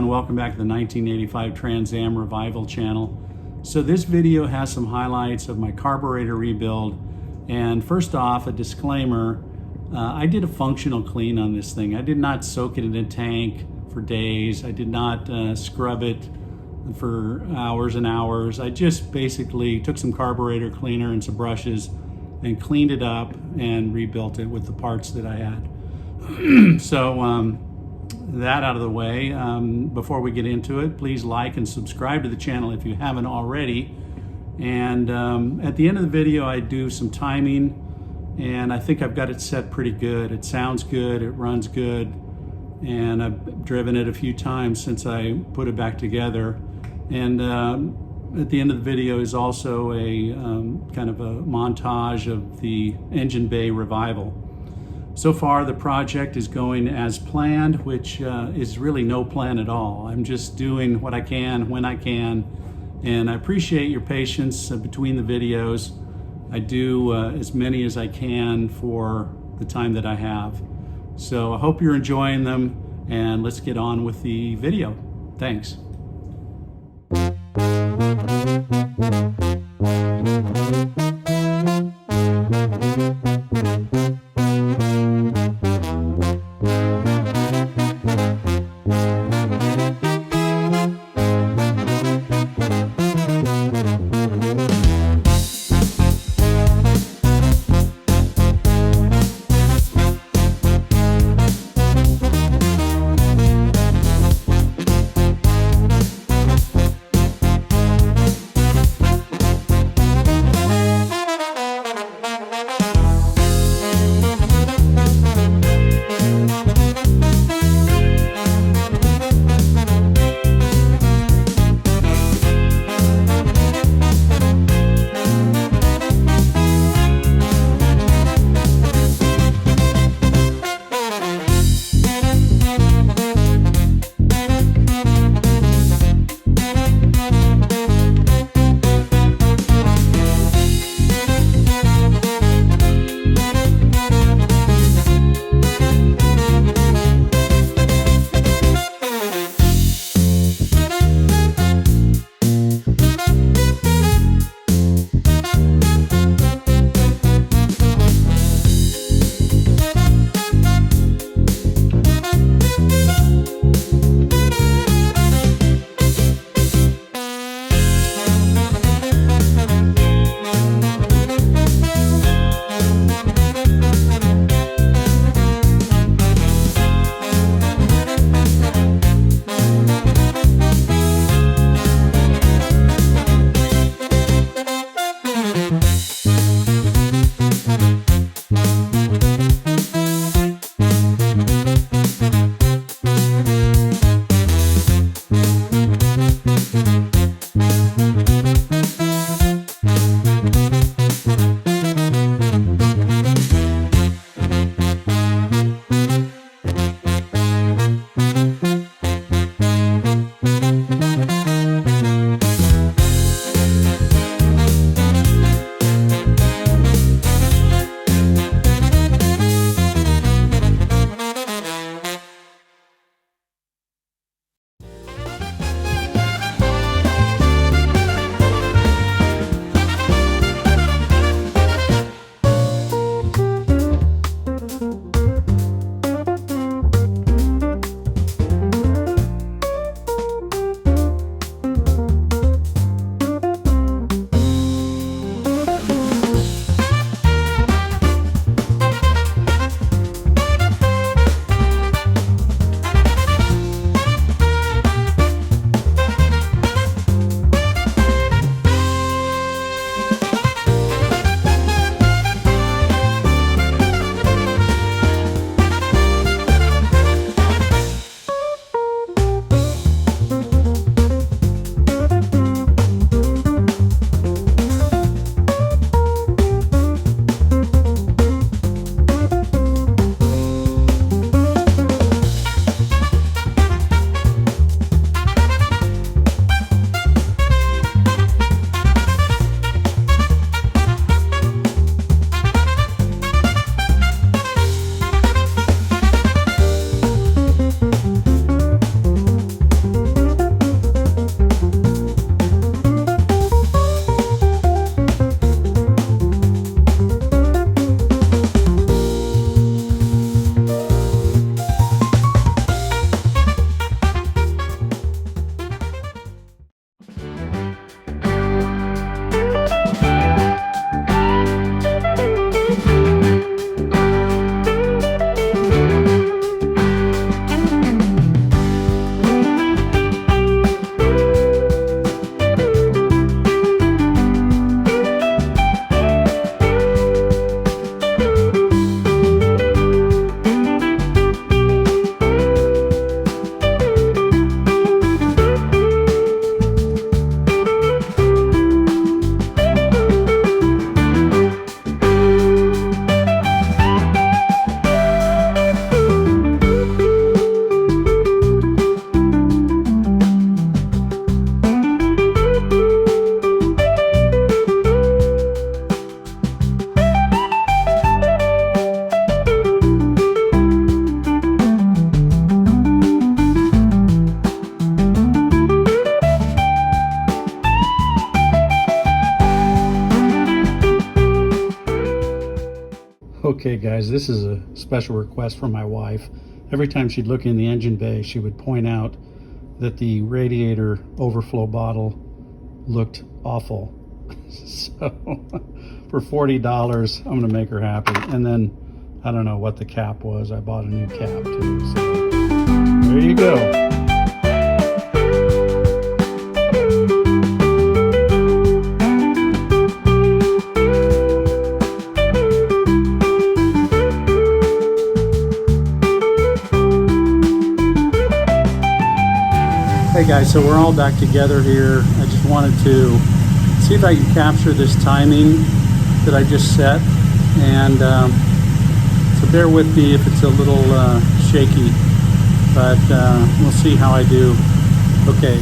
everyone, welcome back to the 1985 Trans Am Revival channel. So this video has some highlights of my carburetor rebuild, and first off, a disclaimer, I did a functional clean on this thing. I did not soak it in a tank for days. I did not scrub it for hours and hours. I just basically took some carburetor cleaner and some brushes and cleaned it up and rebuilt it with the parts that I had. So that out of the way, before we get into it, please like and subscribe to the channel if you haven't already. And at the end of the video, I do some timing, and I think I've got it set pretty good. It sounds good, it runs good, and I've driven it a few times since I put it back together. And at the end of the video is also a kind of a montage of the engine bay revival. So far, the project is going as planned, which is really no plan at all. I'm just doing what I can when I can, and I appreciate your patience between the videos. I do as many as I can for the time that I have. So I hope you're enjoying them, and let's get on with the video. Thanks. Okay guys, this is a special request from my wife. Every time she'd look in the engine bay, she would point out that the radiator overflow bottle looked awful. So for $40, I'm gonna make her happy. And then, I don't know what the cap was. I bought a new cap too, so there you go. Hey guys, so we're all back together here. I just wanted to see if I can capture this timing that I just set, and so bear with me if it's a little shaky, but we'll see how I do. Okay.